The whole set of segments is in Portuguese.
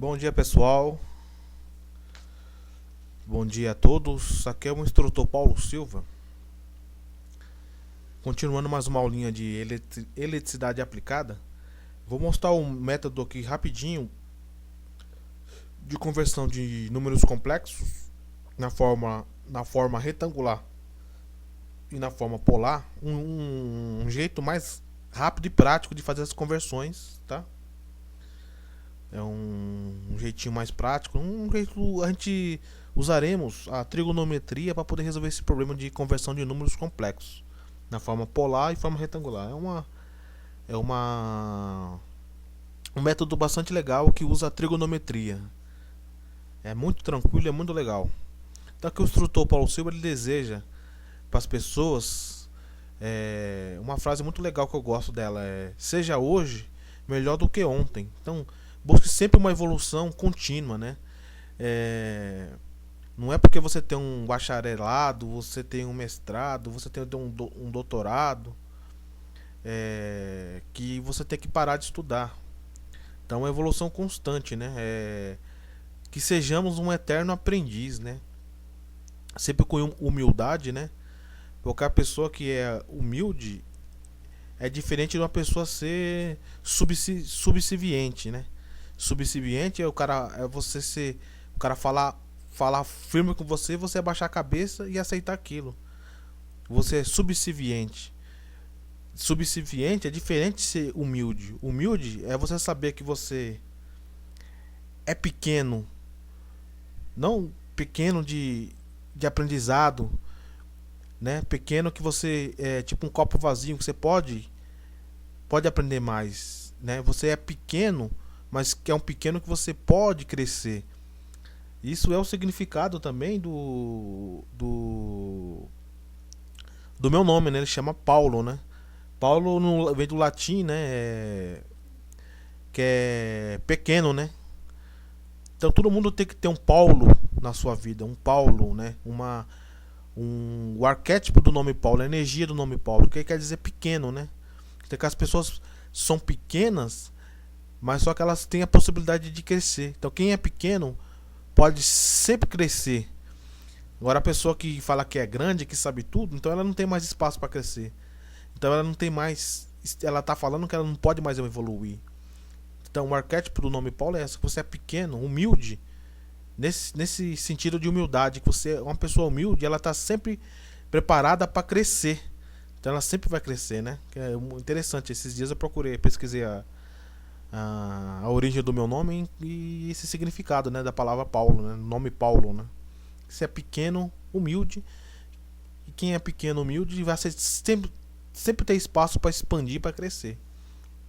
Bom dia, pessoal. Bom dia a todos. Aqui é o instrutor Paulo Silva. Continuando mais uma aulinha de eletricidade aplicada. Vou mostrar um método aqui rapidinho de conversão de números complexos na forma retangular e na forma polar. Um jeito mais rápido e prático de fazer as conversões, tá? É um jeitinho mais prático. Um jeito a gente usaremos a trigonometria para poder resolver esse problema de conversão de números complexos na forma polar e forma retangular. É um método bastante legal que usa a trigonometria. É muito tranquilo, é muito legal. Então que o instrutor Paulo Silva ele deseja para as pessoas uma frase muito legal que eu gosto dela é: seja hoje melhor do que ontem. Então busque sempre uma evolução contínua, né? Não é porque você tem um bacharelado, você tem um mestrado, você tem um doutorado, que você tem que parar de estudar. Então é uma evolução constante, né? Que sejamos um eterno aprendiz, né? Sempre com humildade, né? Porque a pessoa que é humilde é diferente de uma pessoa ser subserviente, né? Subserviente é o cara, é você ser, o cara falar firme com você, você abaixar a cabeça e aceitar aquilo. Você é subserviente. Subserviente é diferente de ser humilde. Humilde é você saber que você é pequeno, não pequeno de aprendizado, né? Pequeno que você é tipo um copo vazio que você pode aprender mais, né? Você é pequeno, mas que é um pequeno que você pode crescer. Isso é o significado também do meu nome, né? Ele chama Paulo, né? Paulo vem do latim, né? Que é pequeno, né? Então todo mundo tem que ter um Paulo na sua vida, um Paulo, né? O arquétipo do nome Paulo, a energia do nome Paulo, que quer dizer pequeno, né? Que as pessoas são pequenas, mas só que elas têm a possibilidade de crescer. Então quem é pequeno pode sempre crescer. Agora a pessoa que fala que é grande, que sabe tudo, então ela não tem mais espaço para crescer. Então ela não tem mais, ela está falando que ela não pode mais evoluir. Então o arquétipo do nome Paulo é essa: que você é pequeno, humilde, nesse sentido de humildade, que você é uma pessoa humilde, ela está sempre preparada para crescer. Então ela sempre vai crescer, né? Que é interessante. Esses dias eu pesquisei a origem do meu nome e esse significado, né, da palavra Paulo, né, nome Paulo, né? Você é pequeno, humilde, e quem é pequeno, humilde, vai ser sempre ter espaço para expandir, para crescer,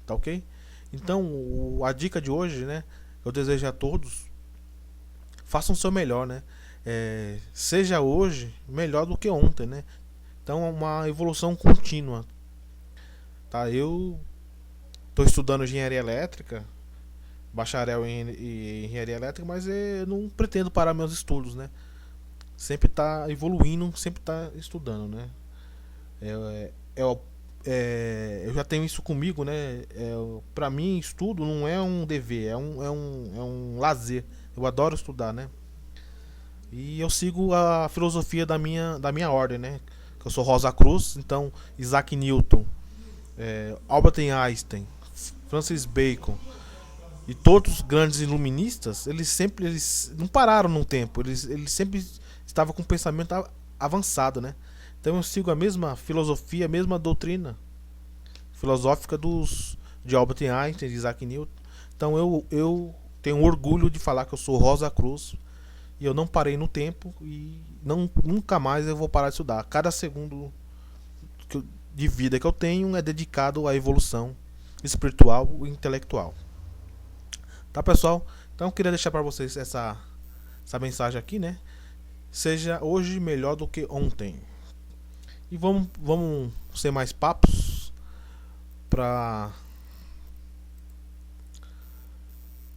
tá ok? Então a dica de hoje, né, eu desejo a todos: façam o seu melhor, né? Seja hoje melhor do que ontem, né? Então é uma evolução contínua, tá? Eu estou estudando engenharia elétrica, bacharel em engenharia elétrica, mas eu não pretendo parar meus estudos, né? Sempre tá evoluindo, sempre tá estudando, né? É, é, eu já tenho isso comigo, né? Para mim, estudo não é um dever, é um lazer. Eu adoro estudar, né? E eu sigo a filosofia da minha ordem, né? Que eu sou Rosa Cruz, então Isaac Newton, Albert Einstein, Francis Bacon e todos os grandes iluministas, eles não pararam num tempo, eles sempre estavam com um pensamento avançado, né? Então eu sigo a mesma filosofia, a mesma doutrina filosófica de Albert Einstein, de Isaac Newton. Então eu tenho orgulho de falar que eu sou Rosa Cruz e eu não parei no tempo e nunca mais eu vou parar de estudar. Cada segundo de vida que eu tenho é dedicado à evolução espiritual e intelectual. Tá, pessoal? Então eu queria deixar para vocês essa mensagem aqui, né? Seja hoje melhor do que ontem. E vamos ser mais papos para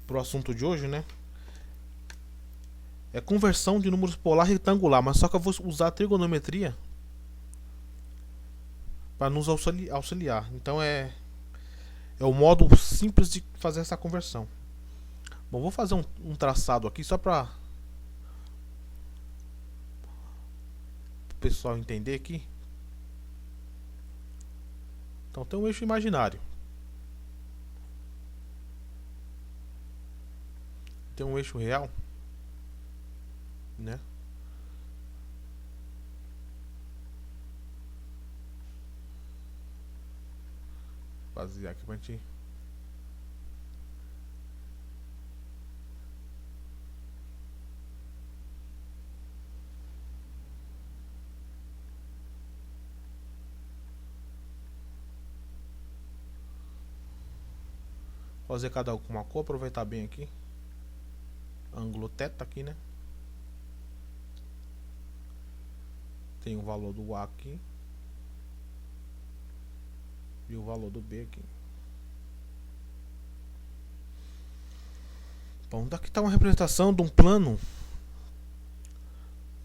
o assunto de hoje, né? É conversão de números polar retangular, mas só que eu vou usar a trigonometria para nos auxiliar. Então é o modo simples de fazer essa conversão. Bom, vou fazer um traçado aqui só para o pessoal entender aqui. Então tem um eixo imaginário, tem um eixo real, né? Fazer aqui pra gente. Fazer cada um com uma cor, aproveitar bem aqui. Ângulo θ aqui, né? Tem o valor do A aqui. E o valor do B aqui. Bom, daqui está uma representação de um plano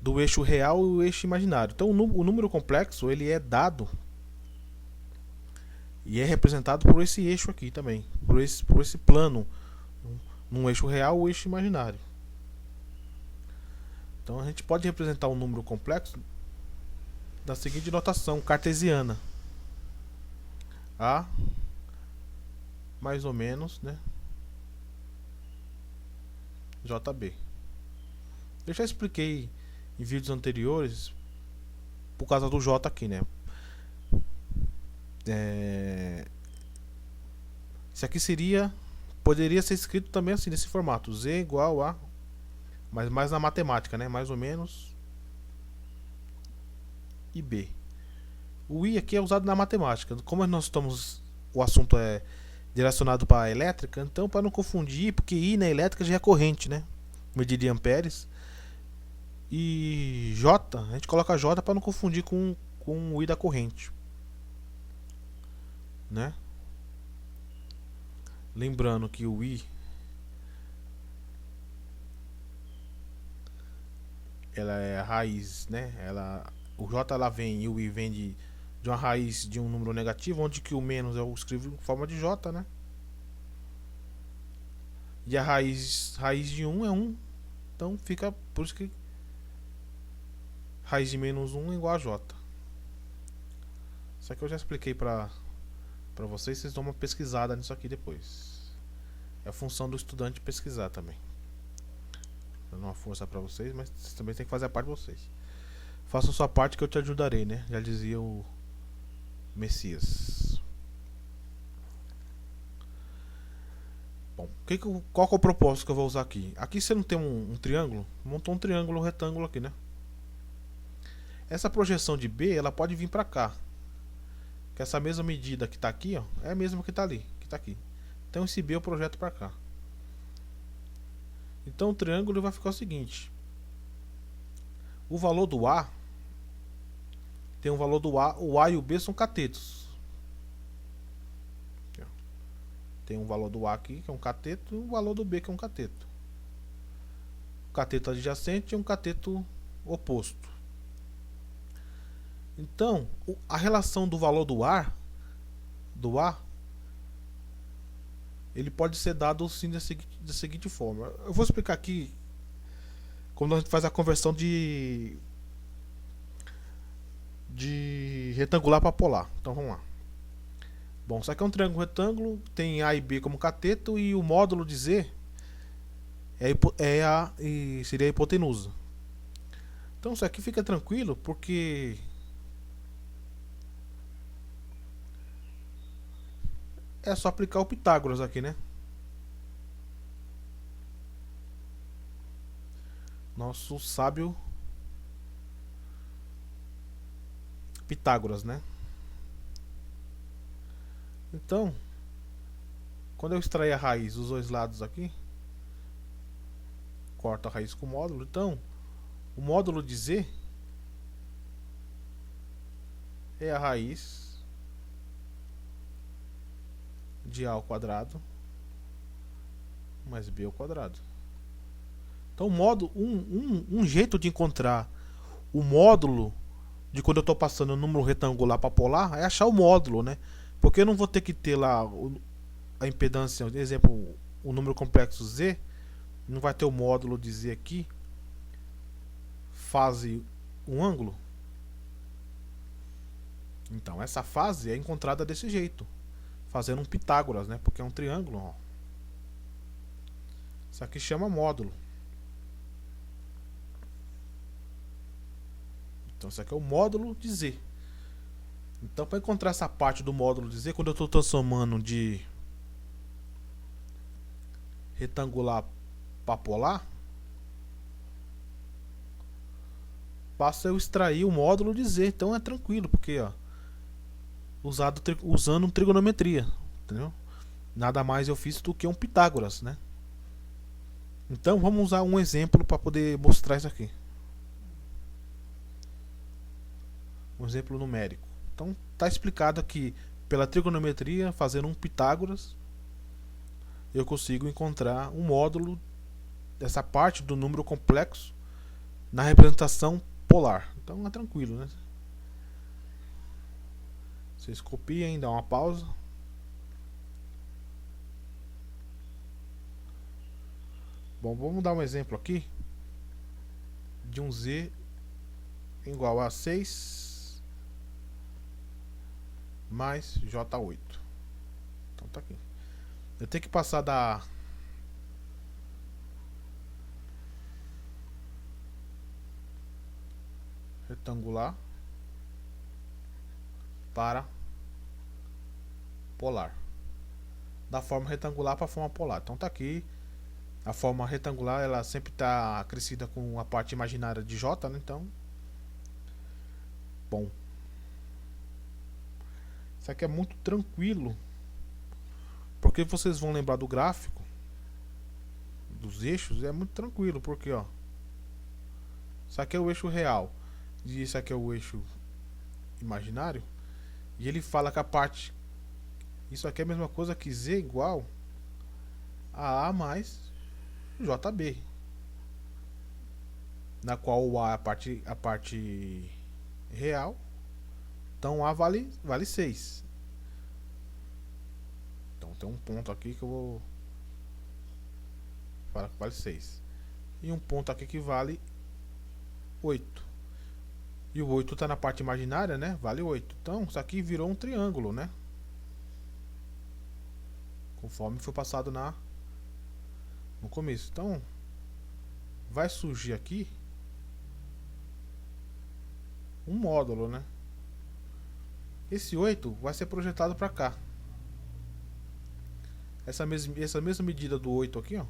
do eixo real e o eixo imaginário. Então o número complexo ele é dado e é representado por esse eixo aqui também, por esse plano, num eixo real ou eixo imaginário. Então a gente pode representar um número complexo da seguinte notação cartesiana: A mais ou menos, né, JB. Eu já expliquei em vídeos anteriores por causa do J aqui, né? Isso aqui poderia ser escrito também assim, nesse formato: Z igual a, mas mais na matemática, né? Mais ou menos e B. O I aqui é usado na matemática. Como o assunto é direcionado para a elétrica, então para não confundir, porque I na elétrica já é corrente, né? Medida em amperes. E J, a gente coloca J para não confundir com o I da corrente, né? Lembrando que o I ela é a raiz, né? O J ela vem e o I vem de uma raiz de um número negativo, onde que o menos eu escrevo em forma de J, né? E a raiz de 1 é 1, então fica por isso que raiz de menos 1 é igual a J. Isso aqui eu já expliquei para vocês dão uma pesquisada nisso aqui depois. É a função do estudante pesquisar também. Dando uma força para vocês, mas vocês também tem que fazer a parte de vocês. Faça a sua parte que eu te ajudarei, né? Já dizia o Messias. Bom, qual que é o propósito que eu vou usar aqui? Aqui você não tem um triângulo? Montou um triângulo, um retângulo aqui, né? Essa projeção de B, ela pode vir para cá. Que essa mesma medida que está aqui, ó, é a mesma que está ali, que está aqui. Então esse B eu projeto para cá. Então o triângulo vai ficar o seguinte: o valor do A tem um valor do A, o A e o B são catetos. Tem um valor do A aqui, que é um cateto, e o valor do B, que é um cateto. O cateto adjacente é um cateto oposto. Então, a relação do valor do A, ele pode ser dado sim da seguinte forma. Eu vou explicar aqui como a gente faz a conversão de retangular para polar. Então vamos lá. Bom, isso aqui é um triângulo retângulo, tem A e B como cateto e o módulo de Z seria a hipotenusa. Então isso aqui fica tranquilo porque é só aplicar o Pitágoras aqui, né? Nosso sábio Pitágoras, né? Então, quando eu extrair a raiz dos dois lados aqui, corto a raiz com o módulo. Então, o módulo de Z é a raiz de A ao quadrado mais B ao quadrado. Então, um jeito de encontrar o módulo de quando eu estou passando o número retangular para polar é achar o módulo, né? Porque eu não vou ter que ter lá a impedância, por exemplo, o número complexo Z, não vai ter o módulo dizer aqui, fase um ângulo? Então essa fase é encontrada desse jeito, fazendo um Pitágoras, né? Porque é um triângulo, ó. Isso aqui chama módulo. Então isso aqui é o módulo de Z. Então para encontrar essa parte do módulo de Z, quando eu estou transformando de retangular para polar, basta eu extrair o módulo de Z. Então é tranquilo, porque ó, usando trigonometria, entendeu? Nada mais eu fiz do que um Pitágoras, né? Então vamos usar um exemplo para poder mostrar isso aqui. Um exemplo numérico. Então está explicado aqui, pela trigonometria, fazendo um Pitágoras, eu consigo encontrar um módulo dessa parte do número complexo na representação polar. Então é tranquilo, né? Vocês copiem, dá uma pausa. Bom, vamos dar um exemplo aqui de um Z igual a 6 mais J8. Então tá aqui. Eu tenho que passar da retangular para polar. Da forma retangular para a forma polar. Então tá aqui. A forma retangular ela sempre está acrescida com a parte imaginária de J, né? Então, bom, isso aqui é muito tranquilo, porque vocês vão lembrar do gráfico dos eixos, é muito tranquilo, porque ó, isso aqui é o eixo real e isso aqui é o eixo imaginário, e ele fala que a parte, isso aqui é a mesma coisa que Z igual a mais JB, na qual o A é a parte real, então A vale 6. Então tem um ponto aqui que eu vou falar que vale 6. E um ponto aqui que vale 8. E o 8 está na parte imaginária, né? Vale 8. Então isso aqui virou um triângulo, né? Conforme foi passado no começo. Então vai surgir aqui um módulo, né? Esse 8 vai ser projetado para cá. Essa mesma medida do 8 aqui, ó,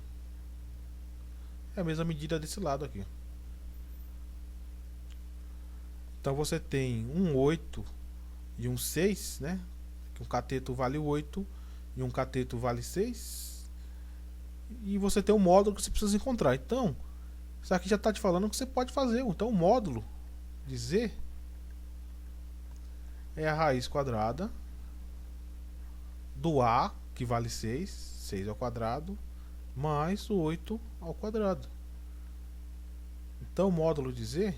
é a mesma medida desse lado aqui. Então você tem um 8 e um 6, né? Que um cateto vale 8 e um cateto vale 6. E você tem um módulo que você precisa encontrar. Então, isso aqui já está te falando que você pode fazer. Então, o módulo de Z é a raiz quadrada do A, que vale 6, 6 ao quadrado, mais o 8 ao quadrado. Então, o módulo de Z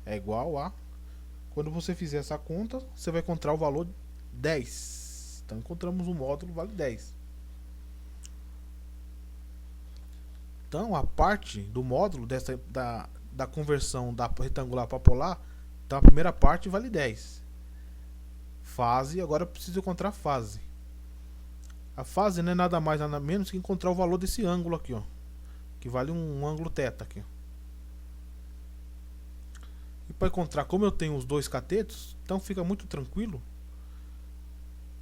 é igual a... Quando você fizer essa conta, você vai encontrar o valor 10. Então, encontramos o módulo vale 10. Então, a parte do módulo da conversão da retangular para polar, então a primeira parte vale 10. Fase, agora eu preciso encontrar a fase. A fase não é nada mais nada menos que encontrar o valor desse ângulo aqui, ó, que vale um ângulo θ aqui. E para encontrar, como eu tenho os dois catetos, então fica muito tranquilo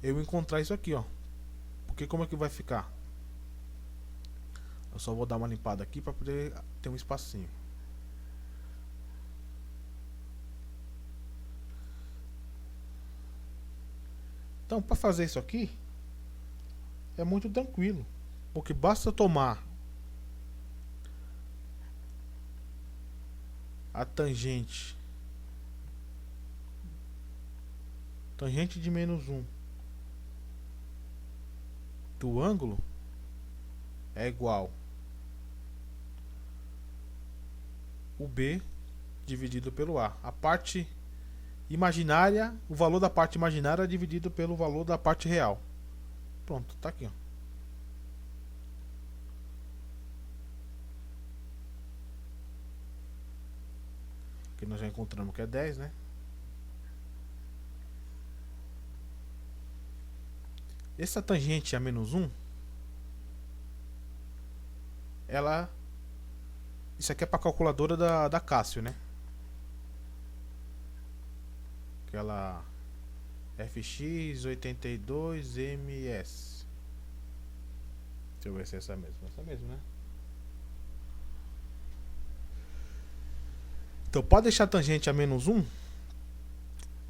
eu encontrar isso aqui, ó. Porque como é que vai ficar? Eu só vou dar uma limpada aqui para poder ter um espacinho. Então, para fazer isso aqui é muito tranquilo, porque basta tomar a tangente de menos 1 do ângulo é igual o B dividido pelo A. A parte imaginária, o valor da parte imaginária é dividido pelo valor da parte real. Pronto, tá aqui, ó. que nós já encontramos que é 10, né? Essa tangente a menos 1, ela... Isso aqui é para calculadora da Cássio, né? Aquela FX82MS. Deixa eu ver se é essa mesmo. Essa mesmo, né? Então, para deixar a tangente a menos 1,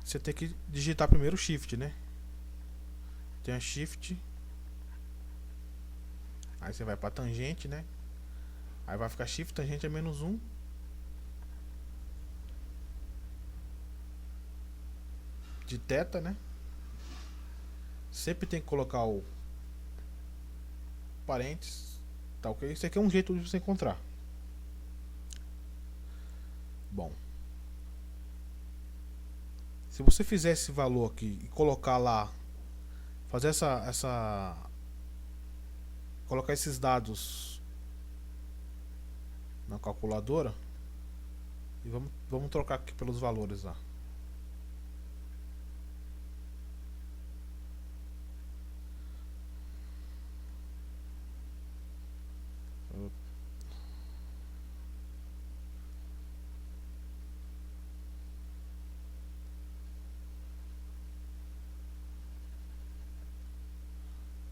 você tem que digitar primeiro o Shift, né? Tem a Shift. Aí você vai para tangente, né? Aí vai ficar Shift tangente a menos 1. De θ, né? Sempre tem que colocar o parênteses. Tá ok? Isso aqui é um jeito de você encontrar. Bom. Se você fizer esse valor aqui e colocar lá, fazer colocar esses dados na calculadora e vamos trocar aqui pelos valores lá.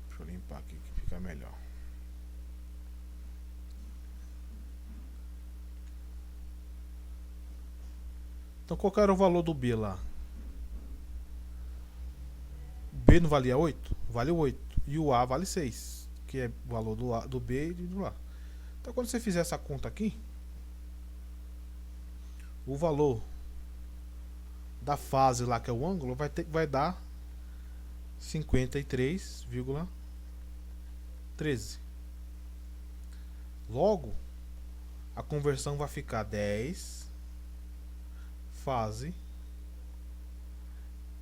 Deixa eu limpar aqui que fica melhor. Então qual que era o valor do B lá? B não valia 8? Vale 8. E o A vale 6. Que é o valor do B e do A. Então quando você fizer essa conta aqui, o valor da fase lá, que é o ângulo, vai dar 53,13. Logo, a conversão vai ficar 10 fase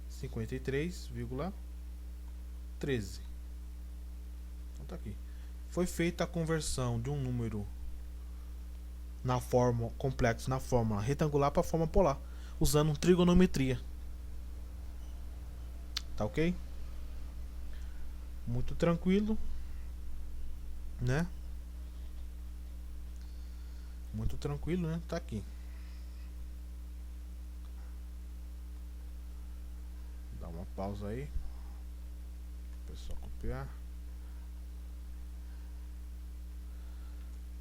53,13. Então tá aqui. Foi feita a conversão de um número na forma complexo, na forma retangular para a forma polar, usando trigonometria. Tá ok? Muito tranquilo, né? Muito tranquilo, né? Tá aqui. Dá uma pausa aí. O pessoal copiar.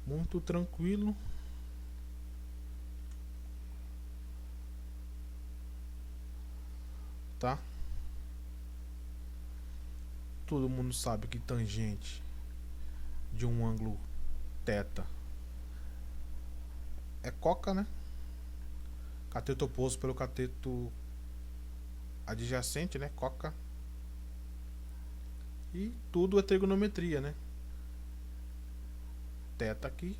Muito tranquilo. Tá? Todo mundo sabe que tangente de um ângulo θ é coca, né? Cateto oposto pelo cateto adjacente, né? Coca. E tudo é trigonometria, né? θ aqui.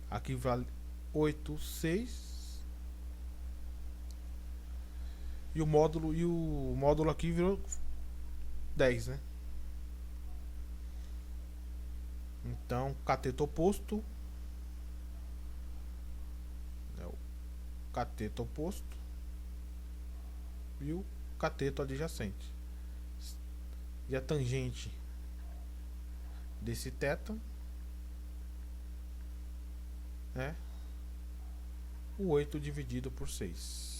Aqui vale 8, 6. E o módulo aqui virou 10, né? Então, cateto oposto é o cateto oposto e o cateto adjacente. E a tangente desse θ é o 8 dividido por 6.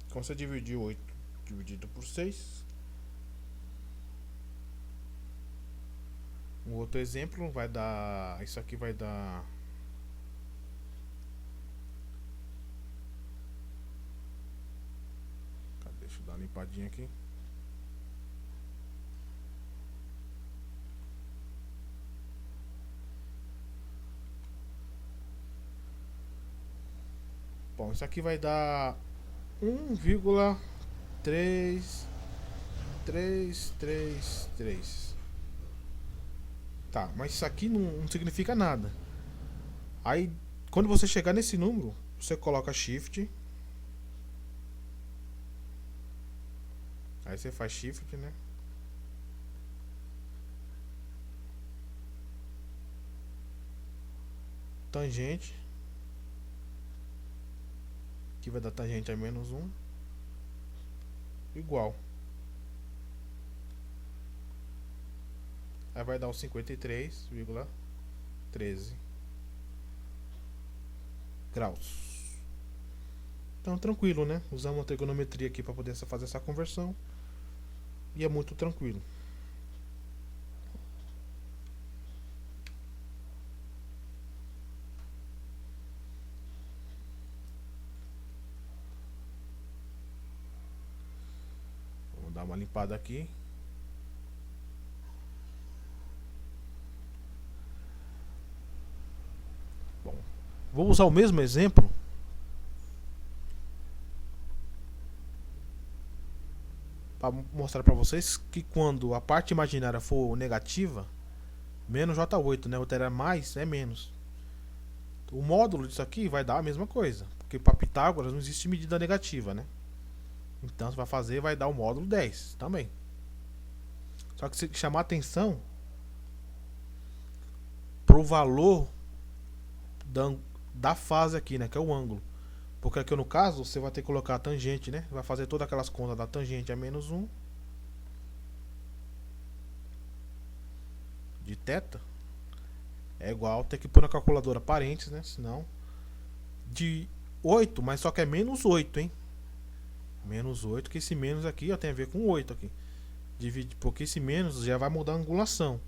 Então você dividir 8 dividido por 6. Um outro exemplo vai dar... Isso aqui vai dar... Deixa eu dar uma limpadinha aqui. Bom, isso aqui vai dar 1,3333. Tá, mas isso aqui não significa nada. Aí, quando você chegar nesse número, você coloca Shift. Aí você faz Shift, né? tangente. Aqui vai dar tangente a menos 1. Igual. Aí vai dar o 53,13 graus. Então tranquilo, né? Usamos a trigonometria aqui para poder fazer essa conversão. E é muito tranquilo. Vamos dar uma limpada aqui. Bom, vou usar o mesmo exemplo para mostrar para vocês que quando a parte imaginária for negativa, menos J8, né? O é mais, é menos. O módulo disso aqui vai dar a mesma coisa, porque para Pitágoras não existe medida negativa, né? Então você vai fazer, vai dar o módulo 10 também. Só que você tem que chamar atenção pro valor da fase aqui, né? Que é o ângulo. Porque aqui no caso você vai ter que colocar a tangente, né? Vai fazer todas aquelas contas da tangente a menos 1 de θ é igual, tem que pôr na calculadora parênteses, né? Senão de 8, mas só que é menos 8, hein? Menos 8, que esse menos aqui ó, tem a ver com 8 aqui. Divide, porque esse menos já vai mudar a angulação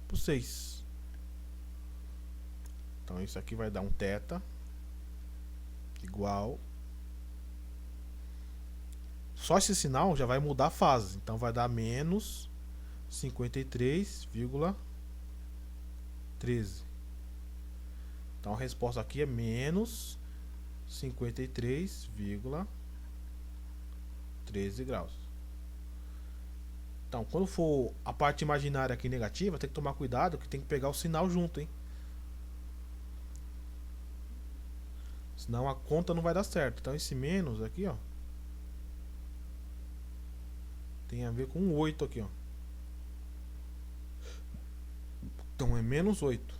por 6. Então isso aqui vai dar um θ igual. Só esse sinal já vai mudar a fase. Então vai dar menos 53,13. Então a resposta aqui é menos 53,13 graus. Então quando for a parte imaginária aqui negativa, tem que tomar cuidado que tem que pegar o sinal junto, hein? Senão a conta não vai dar certo. Então esse menos aqui, ó, tem a ver com 8 aqui, ó. Então é menos 8.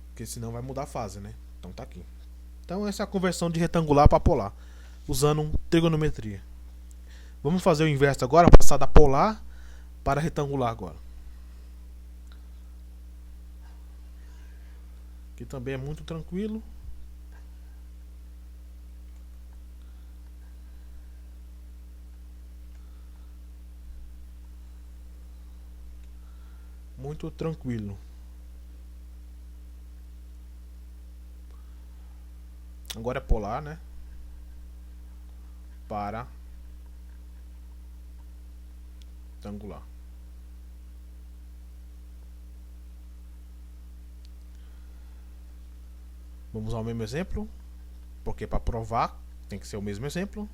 Porque senão vai mudar a fase, né? Então tá aqui. Então essa é a conversão de retangular para polar, usando trigonometria. Vamos fazer o inverso agora, passar da polar para retangular agora. Que também é muito tranquilo. Muito tranquilo. Agora é polar, né? Para retangular. Vamos usar o mesmo exemplo, porque para provar tem que ser o mesmo exemplo.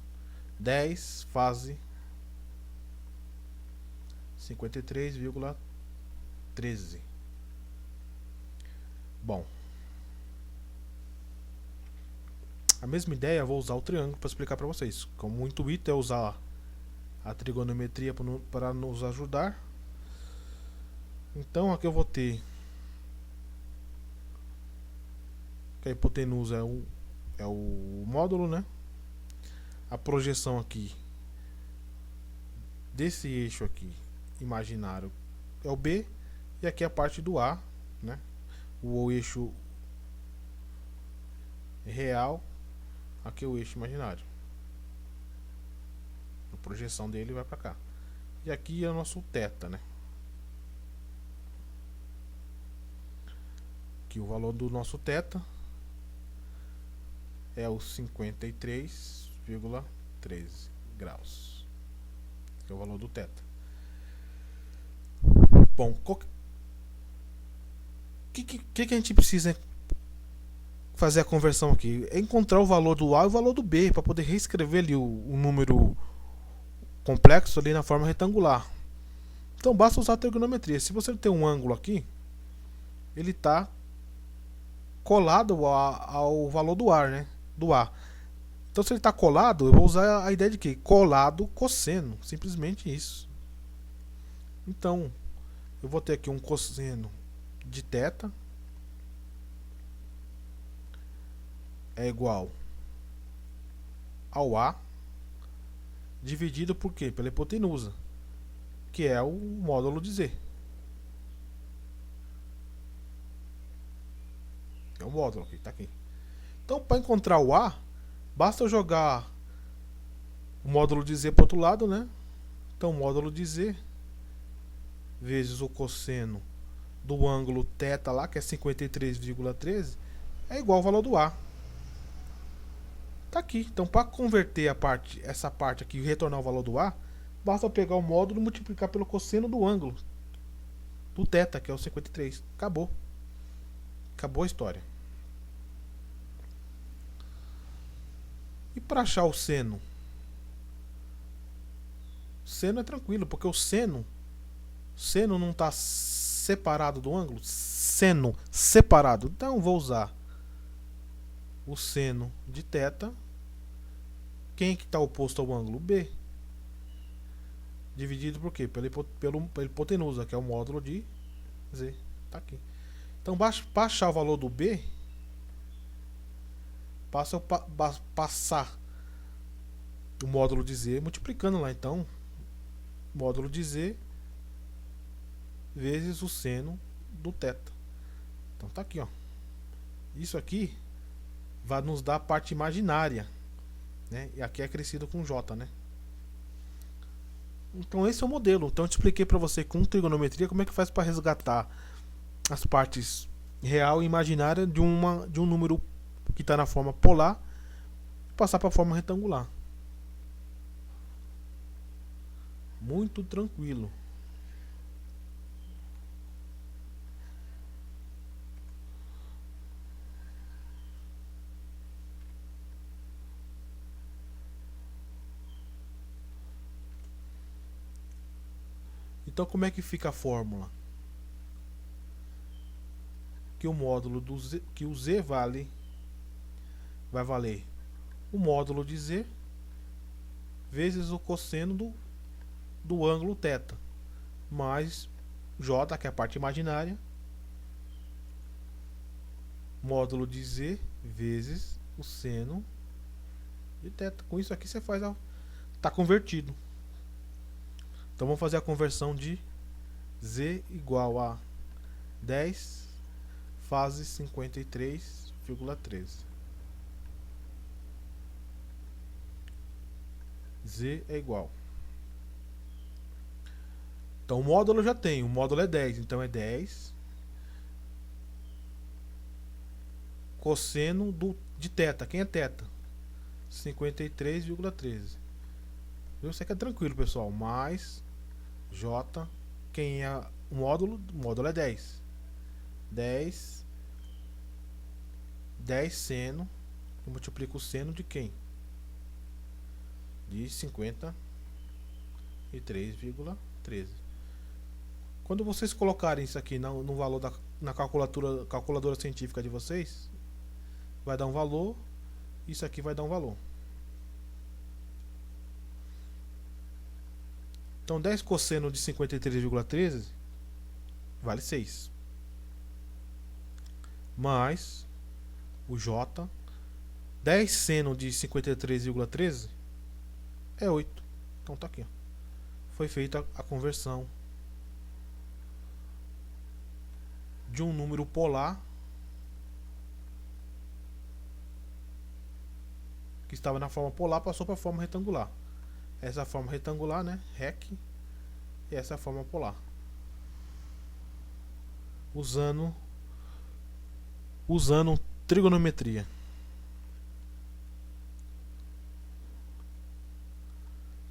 10 fase 53,13. Bom, a mesma ideia eu vou usar o triângulo para explicar para vocês. Como o intuito é usar a trigonometria para nos ajudar. Então aqui eu vou ter que a hipotenusa é o módulo, né? A projeção aqui desse eixo aqui imaginário é o B, e aqui a parte do A, né? O eixo real, aqui é o eixo imaginário. A projeção dele vai para cá. E aqui é o nosso θ, né? Aqui o valor do nosso θ é o 53,13 graus. Que é o valor do θ. Bom, o que a gente precisa fazer a conversão aqui? É encontrar o valor do A e o valor do B para poder reescrever ali o número complexo ali na forma retangular. Então basta usar a trigonometria. Se você tem um ângulo aqui, ele está colado ao valor do ar, né? Do A. Então se ele está colado, eu vou usar a ideia de que? Colado cosseno. Simplesmente isso. Então eu vou ter aqui um cosseno de θ é igual ao A dividido por quê? Pela hipotenusa, que é o módulo de Z. É o módulo que está aqui. Então, para encontrar o A, basta eu jogar o módulo de Z para o outro lado, né? Então, o módulo de Z vezes o cosseno do ângulo θ lá, que é 53,13, é igual ao valor do A. Tá aqui. Então, para converter essa parte aqui e retornar o valor do A, basta pegar o módulo e multiplicar pelo cosseno do ângulo do θ, que é o 53. Acabou. Acabou a história. E para achar o seno? Seno é tranquilo, porque o seno não está separado do ângulo. Seno separado. Então, vou usar o seno de θ. Quem que está oposto ao ângulo? B. Dividido por quê? Pela hipotenusa, que é o módulo de Z. Tá aqui. Então, para achar o valor do B, basta eu passar o módulo de Z multiplicando lá. Então, módulo de Z vezes o seno do θ. Então, tá aqui, ó. Isso aqui vai nos dar a parte imaginária, né? E aqui é crescido com J, né? Então esse é o modelo. Então eu te expliquei para você com trigonometria como é que faz para resgatar as partes real e imaginária de um número que está na forma polar e passar para a forma retangular. Muito tranquilo. Então como é que fica a fórmula? Que o módulo do Z, que o Z vai valer o módulo de Z vezes o cosseno do ângulo θ, mais J, que é a parte imaginária, módulo de Z vezes o seno de θ. Com isso aqui você faz, está convertido. Então vamos fazer a conversão de Z igual a 10 fase 53,13. Z é igual. Então o módulo eu já tenho. O módulo é 10. Então é 10 cosseno de θ. Quem é θ? 53,13. Eu sei que é tranquilo, pessoal. Mais J. Quem é o módulo? O módulo é 10. 10 seno. Eu multiplico o seno de quem? De 53,13. Quando vocês colocarem isso aqui no valor na calculadora científica de vocês, vai dar um valor. Isso aqui vai dar um valor. Então 10 cosseno de 53,13 vale 6. Mais o J. 10 seno de 53,13 é 8. Então tá aqui, ó. Foi feita a conversão de um número polar que estava na forma polar, passou para a forma retangular. Essa forma retangular, né? Rec. E essa forma polar. Usando trigonometria.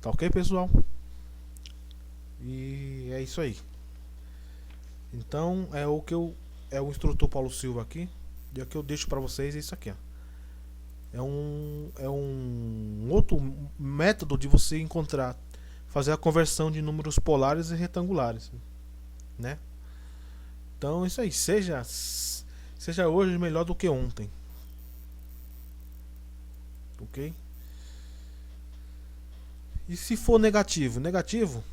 Tá ok, pessoal? E é isso aí. Então é o instrutor Paulo Silva aqui. E o que eu deixo para vocês é isso aqui, ó. É um outro método de você fazer a conversão de números polares e retangulares, né? Então isso aí, seja hoje melhor do que ontem, ok? E se for negativo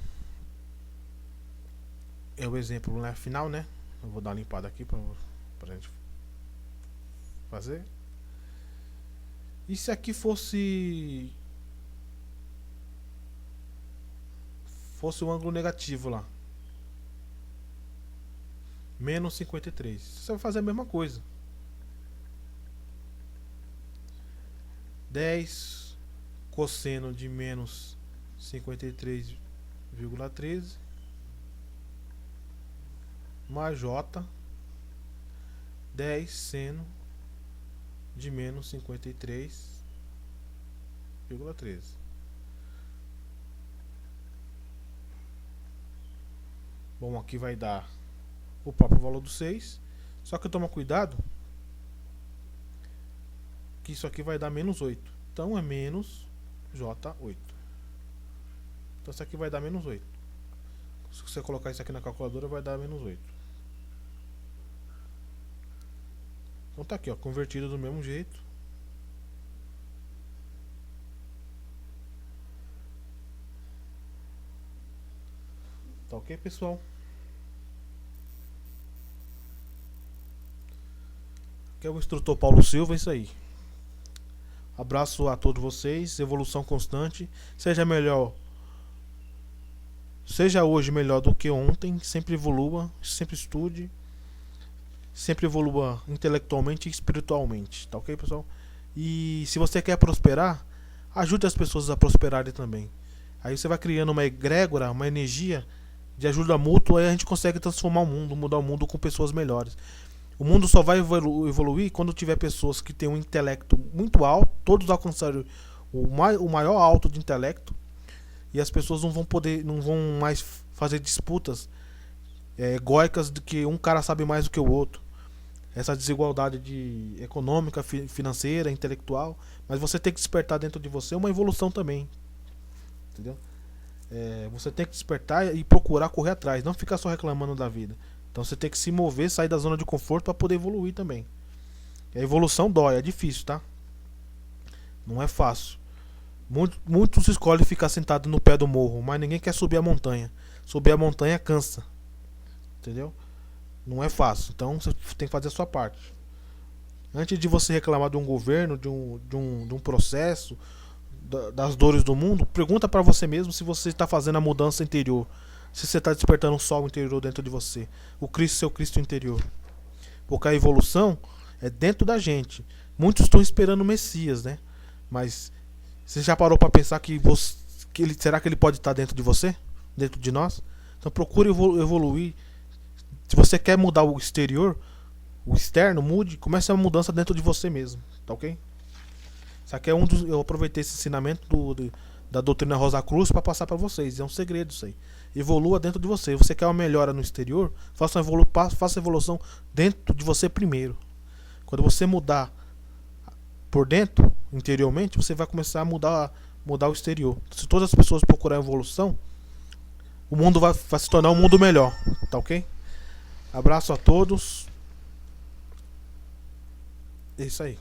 é o exemplo, né, final, né? Eu vou dar uma limpada aqui pra gente fazer. E se aqui fosse o ângulo negativo lá, menos 53, você vai fazer a mesma coisa. 10 cosseno de menos 53,13 mais J 10 seno de menos 53,13. Bom, aqui vai dar o próprio valor do 6. Só que toma cuidado que isso aqui vai dar menos 8. Então é menos J8. Então isso aqui vai dar menos 8. Se você colocar isso aqui na calculadora, vai dar menos 8. Então tá aqui, ó, convertido do mesmo jeito. Tá ok, pessoal? Aqui é o instrutor Paulo Silva, é isso aí. Abraço a todos vocês, evolução constante. Seja melhor, seja hoje melhor do que ontem. Sempre evolua, sempre estude, sempre evolua intelectualmente e espiritualmente. Tá ok, pessoal? E se você quer prosperar, ajude as pessoas a prosperarem também. Aí você vai criando uma egrégora, uma energia de ajuda mútua, e a gente consegue transformar o mundo, mudar o mundo com pessoas melhores. O mundo só vai evoluir quando tiver pessoas que têm um intelecto muito alto, todos alcançarem o maior alto de intelecto, e as pessoas não vão mais fazer disputas egóicas de que um cara sabe mais do que o outro. Essa desigualdade econômica, financeira, intelectual, mas você tem que despertar dentro de você uma evolução também, entendeu? Você tem que despertar e procurar correr atrás, não ficar só reclamando da vida. Então você tem que se mover, sair da zona de conforto para poder evoluir também. E a evolução dói, é difícil, tá? Não é fácil. Muitos escolhem ficar sentado no pé do morro, mas ninguém quer subir a montanha. Subir a montanha cansa, entendeu? Não é fácil, então você tem que fazer a sua parte. Antes de você reclamar de um governo, de um processo, das dores do mundo, pergunta para você mesmo se você está fazendo a mudança interior. Se você está despertando um sol interior dentro de você, o Cristo, seu Cristo interior. Porque a evolução é dentro da gente. Muitos estão esperando o Messias, né? Mas você já parou para pensar será que ele pode estar dentro de você? Dentro de nós? Então procure evoluir. Se você quer mudar o exterior, o externo, mude. Comece a mudança dentro de você mesmo. Tá ok? Isso aqui é eu aproveitei esse ensinamento da doutrina Rosa Cruz para passar para vocês. É um segredo isso aí. Evolua dentro de você. Você quer uma melhora no exterior? Faça a evolução dentro de você primeiro. Quando você mudar por dentro, interiormente, você vai começar a mudar o exterior. Se todas as pessoas procurarem evolução, o mundo vai se tornar um mundo melhor. Tá ok? Abraço a todos. É isso aí.